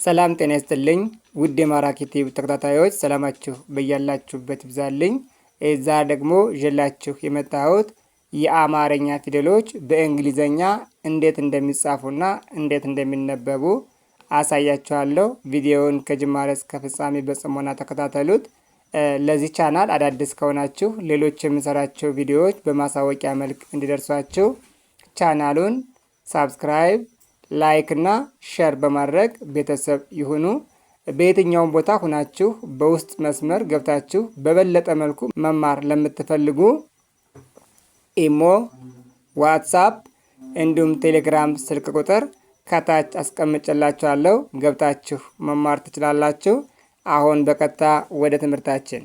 ሰላም ጤና ይስጥልኝ ውድ የማራኪ ቲዩብ ተከታታዮች ሰላማችሁ በያላችሁበት ይብዛልኝ። እዛ ደግሞ ይዤላችሁ የመጣሁት የአማርኛ ፊደሎች በእንግሊዘኛ እንዴት እንደሚጻፉና እንዴት እንደሚነበቡ አሳያችኋለሁ። ቪዲዮውን ከጅማሬ እስከ ፍጻሜ በጽሞና ተከታተሉት። ለዚህ ቻናል አዳዲስ ከሆናችሁ ሌሎች የምሰራቸው ቪዲዮዎች በማሳወቂያ መልክ እንዲደርሷችሁ ቻናሉን ሳብስክራይብ ላይክ እና ሼር በማድረግ ቤተሰብ ይሁኑ። በየትኛውም ቦታ ሁናችሁ በውስጥ መስመር ገብታችሁ በበለጠ መልኩ መማር ለምትፈልጉ ኢሞ፣ ዋትስአፕ እንዲሁም ቴሌግራም ስልክ ቁጥር ከታች አስቀምጬላችኋለሁ። ገብታችሁ መማር ትችላላችሁ። አሁን በቀጥታ ወደ ትምህርታችን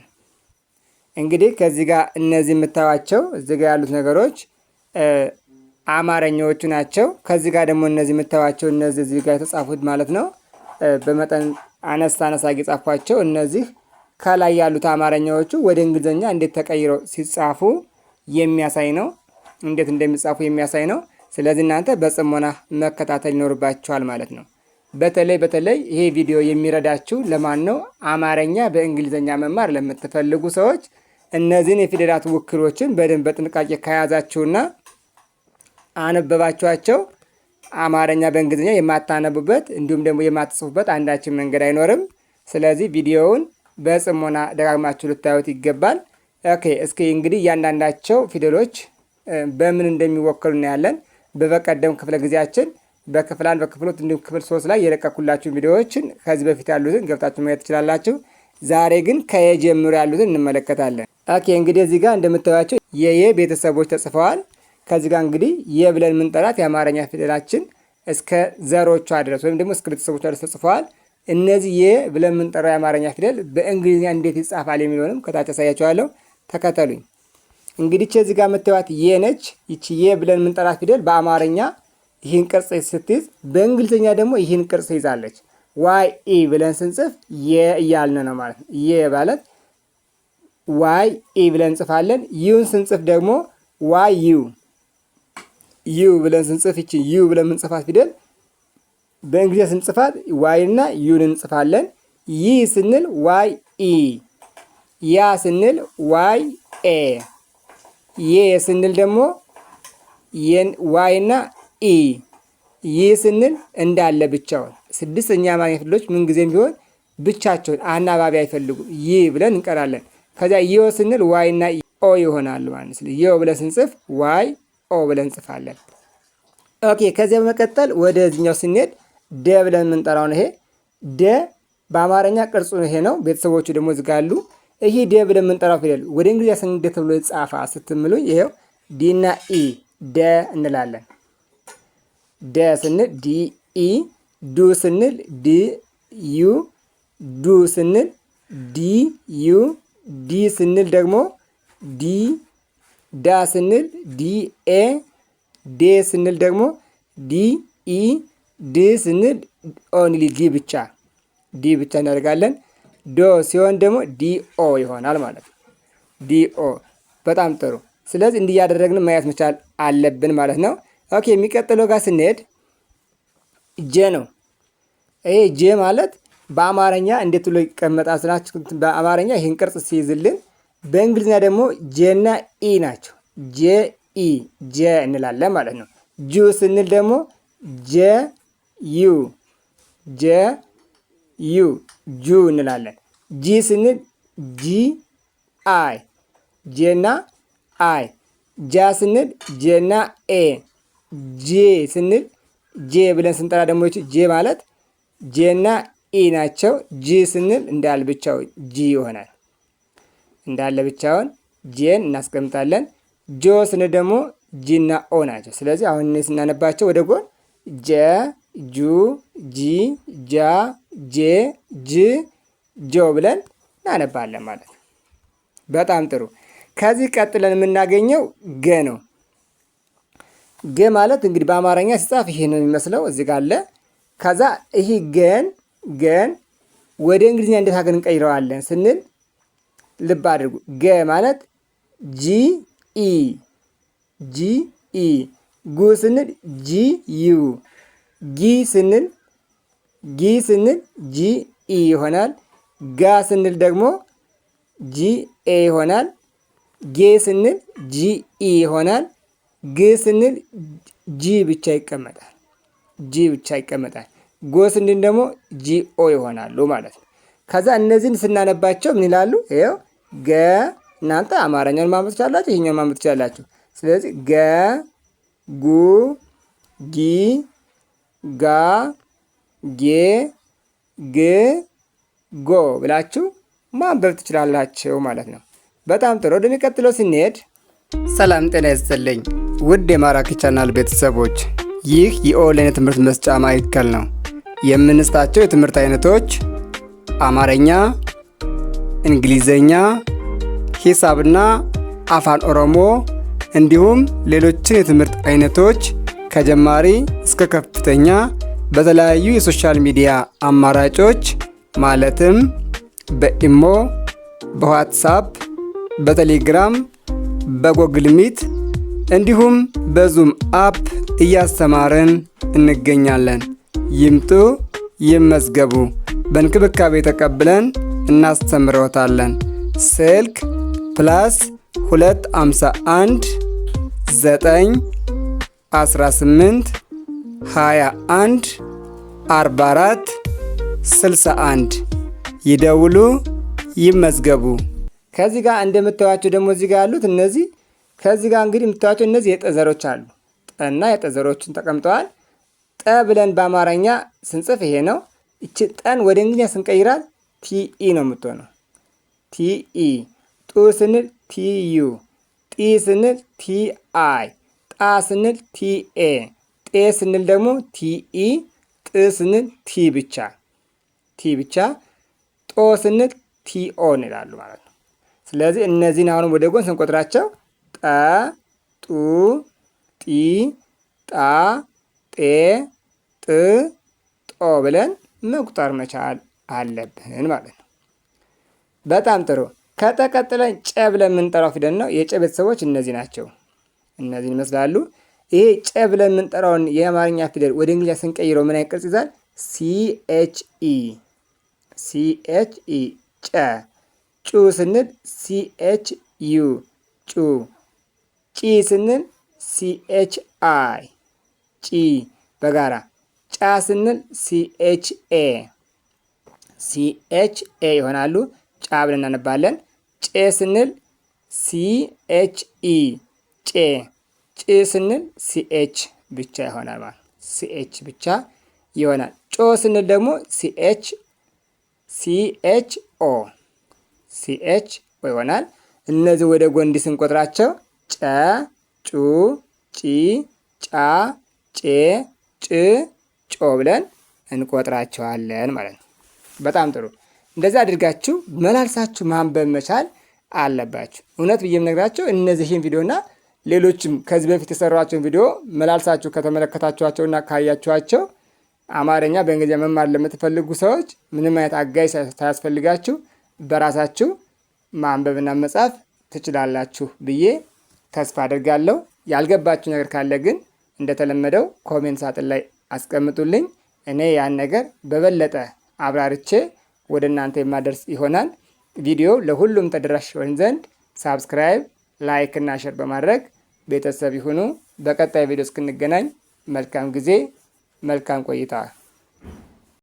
እንግዲህ ከዚህ ጋር እነዚህ የምታዩቸው እዚህ ጋር ያሉት ነገሮች አማርኛዎቹ ናቸው። ከዚህ ጋር ደግሞ እነዚህ የምታዩቸው እነዚህ እዚህ ጋር የተጻፉት ማለት ነው። በመጠን አነሳ የጻፏቸው እነዚህ ከላይ ያሉት አማርኛዎቹ ወደ እንግሊዘኛ እንዴት ተቀይረው ሲጻፉ የሚያሳይ ነው። እንዴት እንደሚጻፉ የሚያሳይ ነው። ስለዚህ እናንተ በጽሞና መከታተል ይኖርባችኋል ማለት ነው። በተለይ ይሄ ቪዲዮ የሚረዳችሁ ለማን ነው? አማርኛ በእንግሊዘኛ መማር ለምትፈልጉ ሰዎች እነዚህን የፊደላት ውክሎችን በደንብ በጥንቃቄ ከያዛችሁና አነበባችኋቸው አማርኛ በእንግሊዝኛ የማታነቡበት እንዲሁም ደግሞ የማትጽፉበት አንዳችን መንገድ አይኖርም። ስለዚህ ቪዲዮውን በጽሞና ደጋግማችሁ ልታዩት ይገባል። ኦኬ፣ እስኪ እንግዲህ እያንዳንዳቸው ፊደሎች በምን እንደሚወክሉ እናያለን። በበቀደም ክፍለ ጊዜያችን በክፍል 1 በክፍል 2 እንዲሁም ክፍል 3 ላይ የለቀኩላችሁ ቪዲዮዎችን ከዚህ በፊት ያሉትን ገብታችሁ ማየት ትችላላችሁ። ዛሬ ግን ከየ ጀምሮ ያሉትን እንመለከታለን። ኦኬ፣ እንግዲህ እዚህ ጋር እንደምታዩቸው የየ ቤተሰቦች ተጽፈዋል። ከዚህ ጋር እንግዲህ የብለን ምንጠራት የአማርኛ ፊደላችን እስከ ዘሮቿ ድረስ ወይም ደግሞ እስከ ቤተሰቦቿ ድረስ ተጽፈዋል። እነዚህ የብለን ምንጠራው የአማርኛ ፊደል በእንግሊዝኛ እንዴት ይጻፋል የሚለውንም ከታች አሳያችኋለሁ። ተከተሉኝ። እንግዲህ እዚህ ጋር የምታዩት የ ነች። ይቺ የብለን ምንጠራት ፊደል በአማርኛ ይህን ቅርጽ ስትይዝ በእንግሊዝኛ ደግሞ ይህን ቅርጽ ይዛለች። ዋይ ኢ ብለን ስንጽፍ የ እያልን ነው ማለት ነው። የ ማለት ዋይ ኢ ብለን እንጽፋለን። ዩን ስንጽፍ ደግሞ ዋይ ዩ ብለን ስንጽፍ ይቺ ዩ ብለን ምንጽፋት ፊደል በእንግሊዝኛ ስንጽፋት ዋይ እና ዩን እንጽፋለን። ይ ስንል ዋይ ኢ፣ ያ ስንል ዋይ ኤ፣ የ ስንል ደግሞ ዋይ እና ኢ፣ ይ ስንል እንዳለ ብቻውን። ስድስተኛ አማርኛ ፊደሎች ምንጊዜም ቢሆን ብቻቸውን አናባቢ አይፈልጉም። ይ ብለን እንቀራለን። ከዚያ ዮ ስንል ዋይ እና ኦ ይሆናሉ ማለት ነው። ዮ ብለን ስንጽፍ ዋይ ኦ ብለን እንጽፋለን። ኦኬ፣ ከዚያ በመቀጠል ወደዚህኛው ስንሄድ ደ ብለን የምንጠራው ነው። ይሄ ደ በአማርኛ ቅርጹ ይሄ ነው። ቤተሰቦቹ ደግሞ እዚህ ጋር አሉ። ይሄ ደ ብለን የምንጠራው ፊደል ወደ እንግሊዝኛ ስንደ ተብሎ ጻፋ ስትምሉኝ ይሄው ዲ እና ኢ ደ እንላለን። ደ ስንል ዲ ኢ፣ ዱ ስንል ዲ ዩ፣ ዱ ስንል ዲ ዩ፣ ዲ ስንል ደግሞ ዲ፣ ዳ ስንል ዲ ኤ፣ ዴ ስንል ደግሞ ዲ ኢ፣ ድ ስንል ኦንሊ ዲ ብቻ እናደርጋለን። ዶ ሲሆን ደግሞ ዲ ኦ ይሆናል ማለት ነው። ዲ ኦ። በጣም ጥሩ። ስለዚህ እንዲህ እያደረግን ማየት መቻል አለብን ማለት ነው። ኦኬ፣ የሚቀጥለው ጋር ስንሄድ ጀ ነው። ይሄ ጀ ማለት በአማርኛ እንዴት ብሎ ይቀመጣል ስላችሁ በአማርኛ ይህን ቅርጽ ሲይዝልን በእንግሊዝኛ ደግሞ ጄና ኢ ናቸው። ጄ ኢ፣ ጀ እንላለን ማለት ነው። ጁ ስንል ደግሞ ጀ ዩ፣ ጀ ዩ፣ ጁ እንላለን። ጂ ስንል ጂ አይ፣ ጄና አይ። ጃ ስንል ጄና ኤ፣ ጄ ስንል ጄ ብለን ስንጠራ ደግሞ ጄ ማለት ጄና ኢ ናቸው። ጂ ስንል እንዳለ ብቻው ጂ ይሆናል። እንዳለ ብቻውን ጄን እናስቀምጣለን። ጆ ስንል ደግሞ ጂና ኦ ናቸው። ስለዚህ አሁን እኔ ስናነባቸው ወደ ጎን ጀ፣ ጁ፣ ጂ፣ ጃ፣ ጄ፣ ጅ፣ ጆ ብለን እናነባለን ማለት ነው። በጣም ጥሩ። ከዚህ ቀጥለን የምናገኘው ገ ነው። ገ ማለት እንግዲህ በአማርኛ ሲጻፍ ይሄ ነው የሚመስለው። እዚህ ጋር አለ። ከዛ ይሄ ገን ወደ እንግሊዝኛ እንዴት አድርገን እንቀይረዋለን ስንል ልብ አድርጉ። ገ ማለት ጂ ኢ፣ ጂ ኢ። ጉ ስንል ጂ ዩ፣ ጊ ስንል ጊ ስንል ጂ ኢ ይሆናል። ጋ ስንል ደግሞ ጂ ኤ ይሆናል። ጌ ስንል ጂ ኢ ይሆናል። ግ ስንል ጂ ብቻ ይቀመጣል። ጂ ብቻ ይቀመጣል። ጎ ስንል ደግሞ ጂ ኦ ይሆናሉ ማለት ነው። ከዛ እነዚህን ስናነባቸው ምን ይላሉ? ይኸው ገ እናንተ አማርኛውን ማንበብ ትችላላችሁ፣ ይሄኛውን ማንበብ ትችላላችሁ። ስለዚህ ገ፣ ጉ፣ ጊ፣ ጋ፣ ጌ፣ ግ፣ ጎ ብላችሁ ማንበብ ትችላላችሁ ማለት ነው። በጣም ጥሩ። ወደሚቀጥለው ስንሄድ ሰላም ጤና ይስጥልኝ ውድ የማራኪ ቻናል ቤተሰቦች፣ ይህ የኦንላይን ትምህርት መስጫ ማዕከል ነው። የምንሰጣቸው የትምህርት አይነቶች አማርኛ፣ እንግሊዘኛ፣ ሂሳብና አፋን ኦሮሞ እንዲሁም ሌሎችን የትምህርት አይነቶች ከጀማሪ እስከ ከፍተኛ በተለያዩ የሶሻል ሚዲያ አማራጮች ማለትም በኢሞ፣ በዋትስአፕ፣ በቴሌግራም፣ በጎግል ሚት እንዲሁም በዙም አፕ እያስተማርን እንገኛለን። ይምጡ፣ ይመዝገቡ። በእንክብካቤ ተቀብለን እናስተምረዎታለን። ስልክ +251 9 18 21 44 61 ይደውሉ፣ ይመዝገቡ። ከዚህ ጋር እንደምታዩቸው ደግሞ እዚህ ጋር ያሉት እነዚህ ከዚህ ጋር እንግዲህ የምታዩቸው እነዚህ የጠዘሮች አሉ። ጠና የጠዘሮችን ተቀምጠዋል። ጠ ብለን በአማርኛ ስንጽፍ ይሄ ነው። እቺ ጠን ወደ እንግሊዝኛ ስንቀይራት ቲኢ ነው የምትሆነው። ቲኢ። ጡ ስንል ቲዩ፣ ጢ ስንል ቲአይ፣ ጣ ስንል ቲኤ፣ ጤ ስንል ደግሞ ቲኢ፣ ጥ ስንል ቲ ብቻ፣ ቲ ብቻ፣ ጦ ስንል ቲኦ እንላሉ ማለት ነው። ስለዚህ እነዚህን አሁንም ወደ ጎን ስንቆጥራቸው ጠ፣ ጡ፣ ጢ፣ ጣ፣ ጤ፣ ጥ፣ ጦ ብለን መቁጠር መቻል አለብን ማለት ነው። በጣም ጥሩ። ከተቀጥለን ጨ ብለን የምንጠራው ፊደል ነው። የጨ ቤተሰቦች እነዚህ ናቸው። እነዚህን ይመስላሉ። ይሄ ጨ ብለን የምንጠራውን የአማርኛ ፊደል ወደ እንግሊዝኛ ስንቀይረው ምን አይነት ቅርጽ ይዛል? ሲኤችኢ፣ ሲኤችኢ ጨ። ጩ ስንል ሲኤችዩ ጩ። ጪ ስንል ሲኤችአይ ጪ በጋራ። ጫ ስንል ሲኤችኤ ሲኤችኤ ይሆናሉ። ጫ ብለን እናነባለን። ጬ ስንል ሲኤችኢ ጬ። ጭ ስንል ሲኤች ብቻ ይሆናል ማለት ሲኤች ብቻ ይሆናል። ጮ ስንል ደግሞ ሲኤችኦ ይሆናል። እነዚህ ወደ ጎን እንዲህ ስንቆጥራቸው ጨ፣ ጩ፣ ጪ፣ ጫ፣ ጬ፣ ጭ፣ ጮ ብለን እንቆጥራቸዋለን ማለት ነው። በጣም ጥሩ። እንደዚህ አድርጋችሁ መላልሳችሁ ማንበብ መቻል አለባችሁ። እውነት ብዬ የምነግራቸው እነዚህን ቪዲዮና ሌሎችም ከዚህ በፊት የሰሯቸውን ቪዲዮ መላልሳችሁ ከተመለከታችኋቸውና ካያችኋቸው አማርኛ በእንግሊዝኛ መማር ለምትፈልጉ ሰዎች ምንም አይነት አጋዥ ሳያስፈልጋችሁ በራሳችሁ ማንበብና መጻፍ ትችላላችሁ ብዬ ተስፋ አድርጋለሁ። ያልገባችሁ ነገር ካለ ግን እንደተለመደው ኮሜንት ሳጥን ላይ አስቀምጡልኝ። እኔ ያን ነገር በበለጠ አብራርቼ ወደ እናንተ የማደርስ ይሆናል። ቪዲዮ ለሁሉም ተደራሽ ይሆን ዘንድ ሳብስክራይብ፣ ላይክ እና ሼር በማድረግ ቤተሰብ ይሁኑ። በቀጣይ ቪዲዮ እስክንገናኝ መልካም ጊዜ፣ መልካም ቆይታ